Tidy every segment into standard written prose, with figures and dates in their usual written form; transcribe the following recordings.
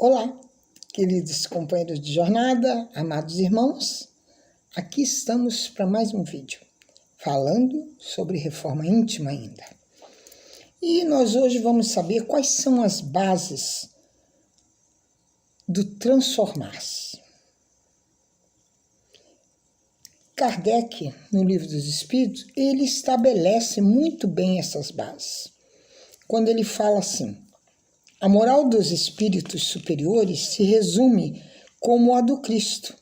Olá, queridos companheiros de jornada, amados irmãos, aqui estamos para mais um vídeo, falando sobre reforma íntima ainda. E nós hoje vamos saber quais são as bases do transformar-se. Kardec, no Livro dos Espíritos, ele estabelece muito bem essas bases. Quando ele fala assim: a moral dos espíritos superiores se resume como a do Cristo,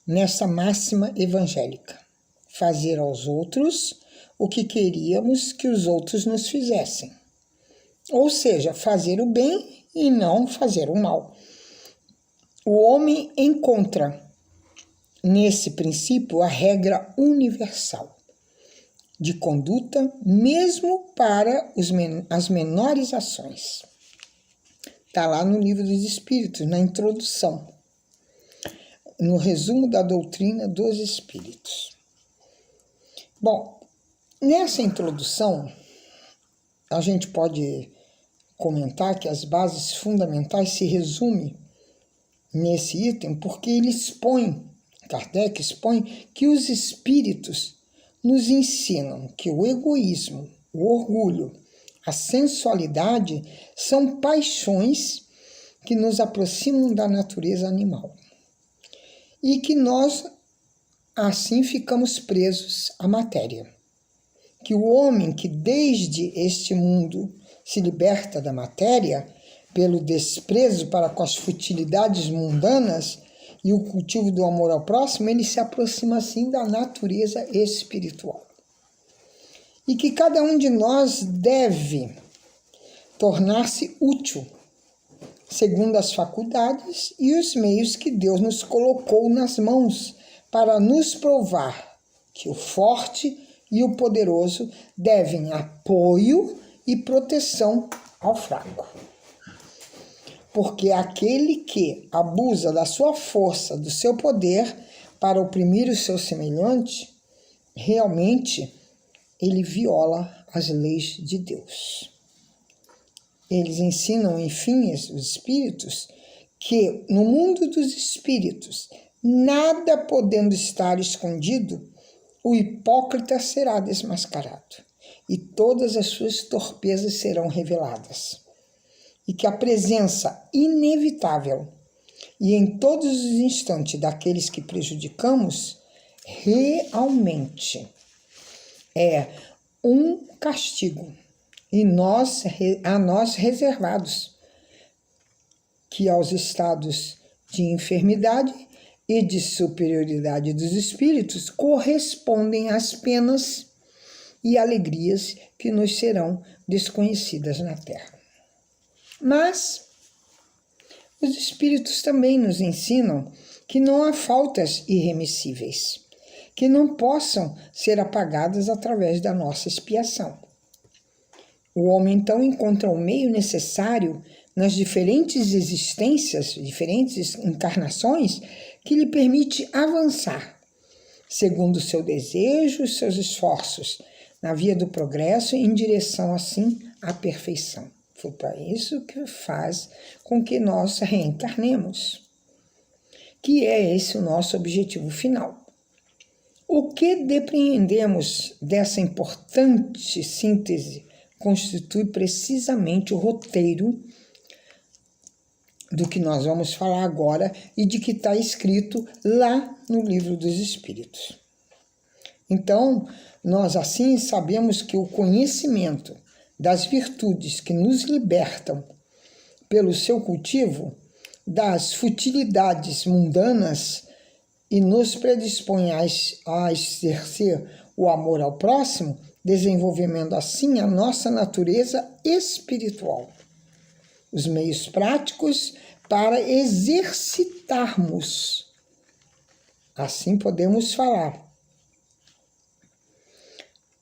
nessa máxima evangélica: fazer aos outros o que queríamos que os outros nos fizessem. Ou seja, fazer o bem e não fazer o mal. O homem encontra nesse princípio a regra universal de conduta, mesmo para as menores ações. Está lá no Livro dos Espíritos, na introdução, no resumo da doutrina dos Espíritos. Bom, nessa introdução, a gente pode comentar que as bases fundamentais se resumem nesse item, porque ele expõe, Kardec expõe, que os Espíritos nos ensinam que o egoísmo, o orgulho, a sensualidade são paixões que nos aproximam da natureza animal e que nós, assim, ficamos presos à matéria. Que o homem que desde este mundo se liberta da matéria pelo desprezo para com as futilidades mundanas e o cultivo do amor ao próximo, ele se aproxima assim da natureza espiritual. E que cada um de nós deve tornar-se útil, segundo as faculdades e os meios que Deus nos colocou nas mãos, para nos provar que o forte e o poderoso devem apoio e proteção ao fraco. Porque aquele que abusa da sua força, do seu poder, para oprimir o seu semelhante, realmente ele viola as leis de Deus. Eles ensinam, enfim, os espíritos, que no mundo dos espíritos, nada podendo estar escondido, o hipócrita será desmascarado e todas as suas torpezas serão reveladas. E que a presença inevitável e em todos os instantes daqueles que prejudicamos realmente é um castigo a nós reservados, que aos estados de enfermidade e de superioridade dos espíritos correspondem às penas e alegrias que nos serão desconhecidas na terra. Mas os espíritos também nos ensinam que não há faltas irremissíveis, que não possam ser apagadas através da nossa expiação. O homem, então, encontra o meio necessário nas diferentes existências, diferentes encarnações, que lhe permite avançar, segundo o seu desejo e seus esforços, na via do progresso, em direção, assim, à perfeição. Foi para isso que faz com que nós reencarnemos, que é esse o nosso objetivo final. O que depreendemos dessa importante síntese constitui precisamente o roteiro do que nós vamos falar agora e de que está escrito lá no Livro dos Espíritos. Então, nós assim sabemos que o conhecimento das virtudes que nos libertam pelo seu cultivo, das futilidades mundanas e nos predispõe a exercer o amor ao próximo, desenvolvendo assim a nossa natureza espiritual. Os meios práticos para exercitarmos, assim podemos falar,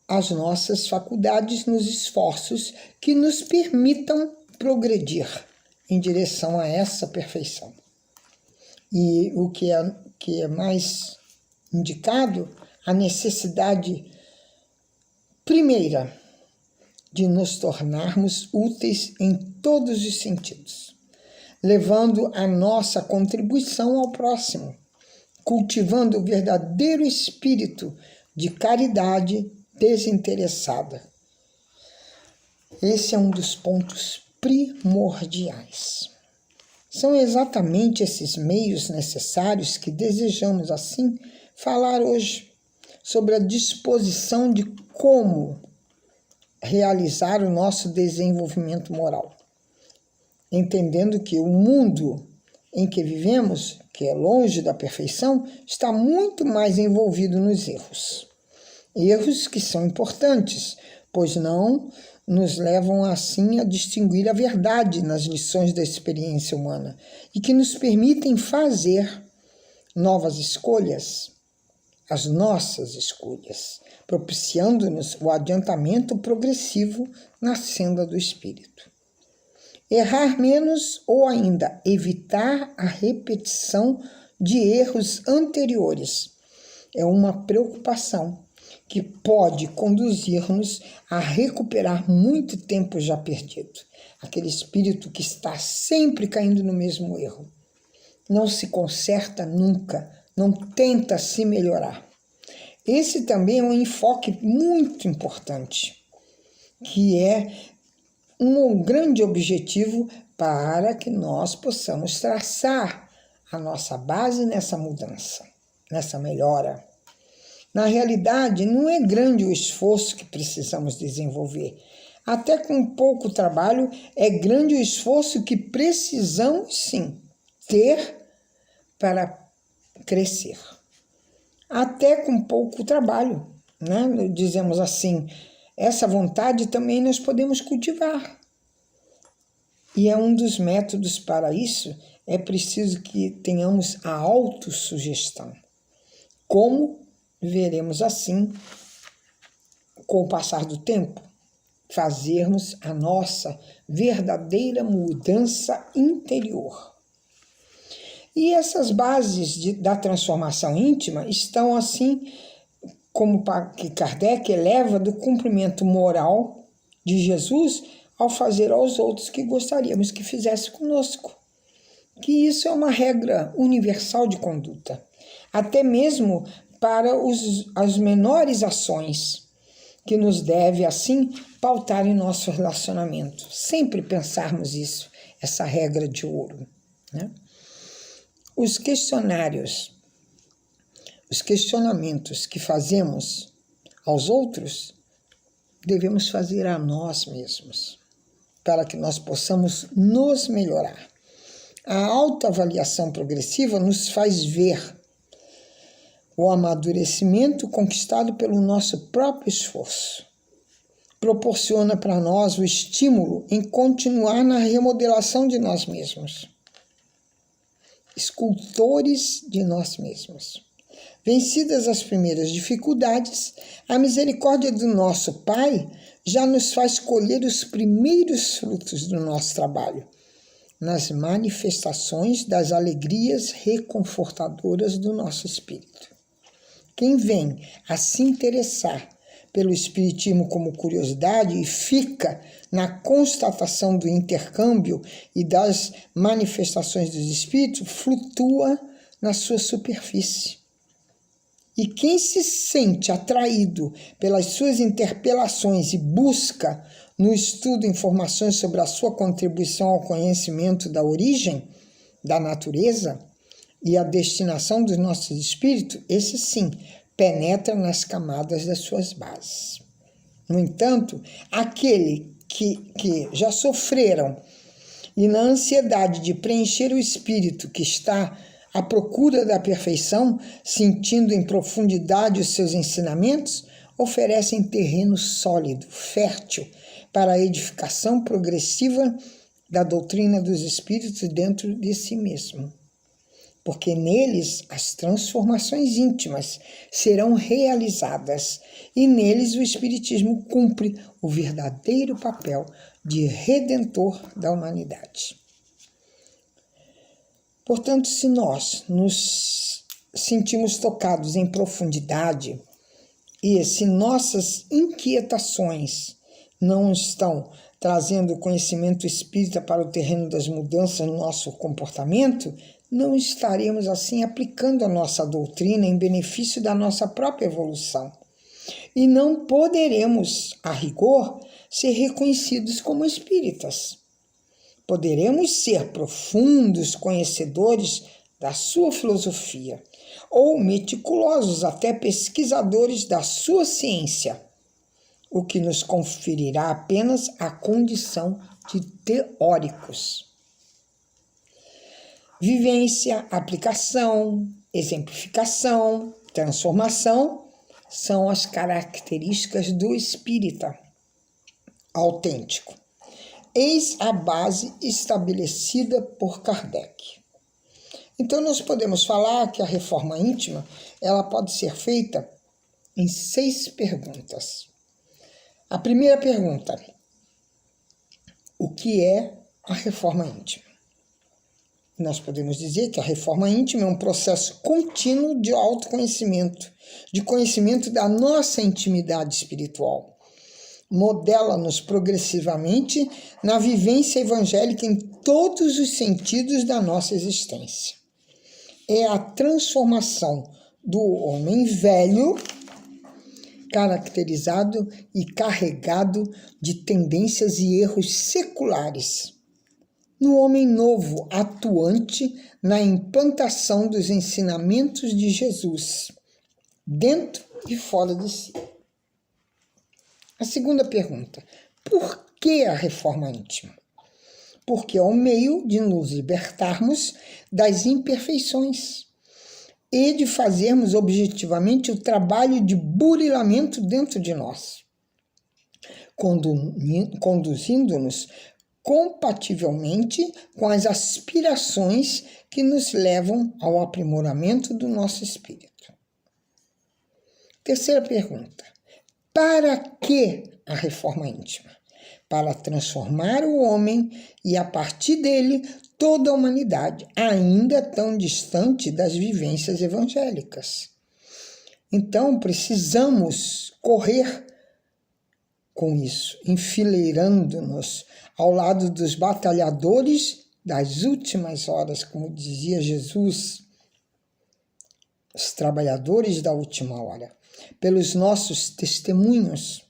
as nossas faculdades nos esforços que nos permitam progredir em direção a essa perfeição. E o que é mais indicado, a necessidade primeira de nos tornarmos úteis em todos os sentidos, levando a nossa contribuição ao próximo, cultivando o verdadeiro espírito de caridade desinteressada. Esse é um dos pontos primordiais. São exatamente esses meios necessários que desejamos, assim, falar hoje, sobre a disposição de como realizar o nosso desenvolvimento moral. Entendendo que o mundo em que vivemos, que é longe da perfeição, está muito mais envolvido nos erros. Erros que são importantes, pois não nos levam assim a distinguir a verdade nas lições da experiência humana e que nos permitem fazer novas escolhas, as nossas escolhas, propiciando-nos o adiantamento progressivo na senda do espírito. Errar menos ou ainda evitar a repetição de erros anteriores é uma preocupação que pode conduzir-nos a recuperar muito tempo já perdido. Aquele espírito que está sempre caindo no mesmo erro. Não se conserta nunca, não tenta se melhorar. Esse também é um enfoque muito importante, que é um grande objetivo para que nós possamos traçar a nossa base nessa mudança, nessa melhora. Na realidade, não é grande o esforço que precisamos desenvolver. Até com pouco trabalho, é grande o esforço que precisamos, sim, ter para crescer. Até com pouco trabalho, né? Dizemos assim, essa vontade também nós podemos cultivar. E é um dos métodos para isso, é preciso que tenhamos a autossugestão. Como veremos assim, com o passar do tempo, fazermos a nossa verdadeira mudança interior. E essas bases da transformação íntima estão assim, como que Kardec eleva do cumprimento moral de Jesus ao fazer aos outros que gostaríamos que fizesse conosco. Que isso é uma regra universal de conduta, até mesmo para as menores ações, que nos deve, assim, pautar em nosso relacionamento. Sempre pensarmos isso, essa regra de ouro, né? Os questionamentos que fazemos aos outros, devemos fazer a nós mesmos, para que nós possamos nos melhorar. A autoavaliação progressiva nos faz ver o amadurecimento conquistado pelo nosso próprio esforço. Proporciona para nós o estímulo em continuar na remodelação de nós mesmos. Escultores de nós mesmos. Vencidas as primeiras dificuldades, a misericórdia do nosso Pai já nos faz colher os primeiros frutos do nosso trabalho, nas manifestações das alegrias reconfortadoras do nosso espírito. Quem vem a se interessar pelo Espiritismo como curiosidade e fica na constatação do intercâmbio e das manifestações dos espíritos, flutua na sua superfície. E quem se sente atraído pelas suas interpelações e busca no estudo informações sobre a sua contribuição ao conhecimento da origem, da natureza e a destinação dos nossos espíritos, esse sim penetra nas camadas das suas bases. No entanto, aquele que já sofreram e na ansiedade de preencher o espírito que está à procura da perfeição, sentindo em profundidade os seus ensinamentos, oferecem terreno sólido, fértil, para a edificação progressiva da doutrina dos espíritos dentro de si mesmo. Porque neles as transformações íntimas serão realizadas e neles o Espiritismo cumpre o verdadeiro papel de redentor da humanidade. Portanto, se nós nos sentimos tocados em profundidade e se nossas inquietações não estão trazendo o conhecimento espírita para o terreno das mudanças no nosso comportamento, não estaremos assim aplicando a nossa doutrina em benefício da nossa própria evolução. E não poderemos, a rigor, ser reconhecidos como espíritas. Poderemos ser profundos conhecedores da sua filosofia, ou meticulosos até pesquisadores da sua ciência, o que nos conferirá apenas a condição de teóricos. Vivência, aplicação, exemplificação, transformação são as características do espírita autêntico. Eis a base estabelecida por Kardec. Então, nós podemos falar que a reforma íntima ela pode ser feita em 6 perguntas. A primeira pergunta: o que é a reforma íntima? Nós podemos dizer que a reforma íntima é um processo contínuo de autoconhecimento, de conhecimento da nossa intimidade espiritual. Modela-nos progressivamente na vivência evangélica em todos os sentidos da nossa existência. É a transformação do homem velho, caracterizado e carregado de tendências e erros seculares, no homem novo, atuante na implantação dos ensinamentos de Jesus, dentro e fora de si. A segunda pergunta: por que a reforma íntima? Porque é o meio de nos libertarmos das imperfeições e de fazermos objetivamente o trabalho de burilamento dentro de nós, conduzindo-nos compativelmente com as aspirações que nos levam ao aprimoramento do nosso espírito. Terceira pergunta: para que a reforma íntima? Para transformar o homem e, a partir dele, toda a humanidade, ainda tão distante das vivências evangélicas. Então, precisamos correr com isso, enfileirando-nos ao lado dos batalhadores das últimas horas, como dizia Jesus, os trabalhadores da última hora, pelos nossos testemunhos,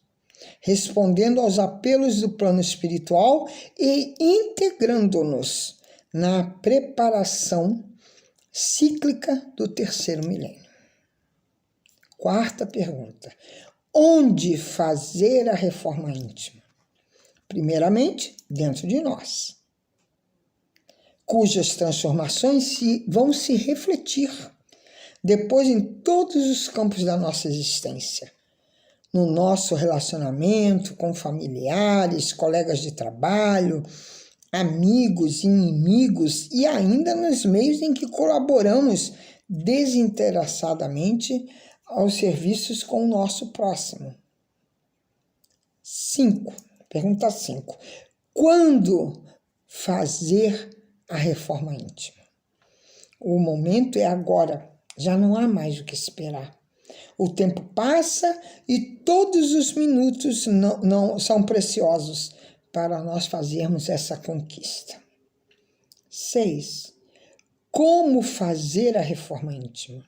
respondendo aos apelos do plano espiritual e integrando-nos na preparação cíclica do terceiro milênio. Quarta pergunta: onde fazer a reforma íntima? Primeiramente, dentro de nós, cujas transformações vão se refletir depois em todos os campos da nossa existência, no nosso relacionamento com familiares, colegas de trabalho, amigos, inimigos e ainda nos meios em que colaboramos desinteressadamente aos serviços com o nosso próximo. 5. Pergunta 5. Quando fazer a reforma íntima? O momento é agora, já não há mais o que esperar. O tempo passa e todos os minutos não são preciosos para nós fazermos essa conquista. 6. Como fazer a reforma íntima?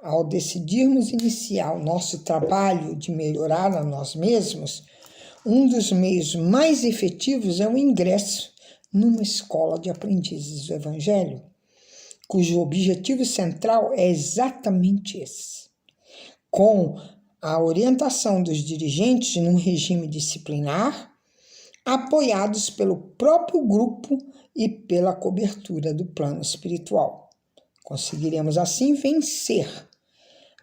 Ao decidirmos iniciar o nosso trabalho de melhorar a nós mesmos, um dos meios mais efetivos é o ingresso numa escola de aprendizes do Evangelho, cujo objetivo central é exatamente esse. Com a orientação dos dirigentes num regime disciplinar, apoiados pelo próprio grupo e pela cobertura do plano espiritual. Conseguiremos assim vencer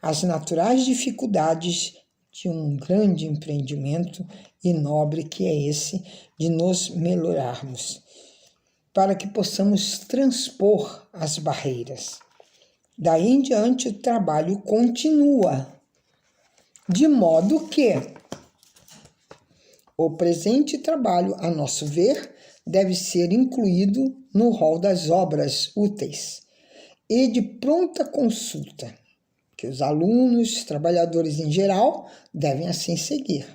as naturais dificuldades de um grande empreendimento e nobre que é esse de nos melhorarmos, para que possamos transpor as barreiras. Daí em diante o trabalho continua, de modo que o presente trabalho, a nosso ver, deve ser incluído no rol das obras úteis e de pronta consulta, que os alunos, trabalhadores em geral, devem assim seguir,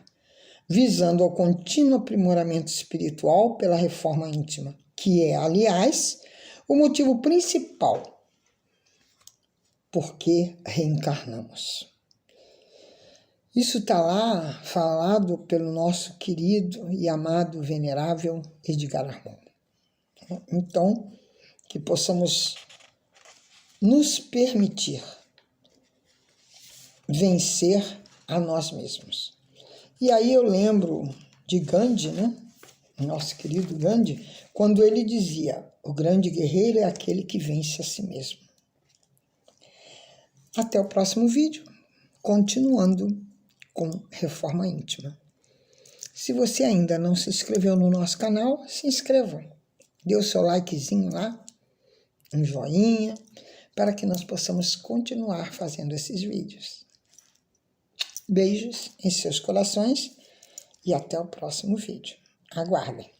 visando ao contínuo aprimoramento espiritual pela reforma íntima, que é, aliás, o motivo principal por que reencarnamos. Isso está lá falado pelo nosso querido e amado venerável Edgar Armand. Então, que possamos nos permitir vencer a nós mesmos. E aí eu lembro de Gandhi, né? Nosso querido Gandhi, quando ele dizia: o grande guerreiro é aquele que vence a si mesmo. Até o próximo vídeo, continuando com Reforma Íntima. Se você ainda não se inscreveu no nosso canal, se inscreva. Dê o seu likezinho lá, um joinha, para que nós possamos continuar fazendo esses vídeos. Beijos em seus corações e até o próximo vídeo. Aguardem!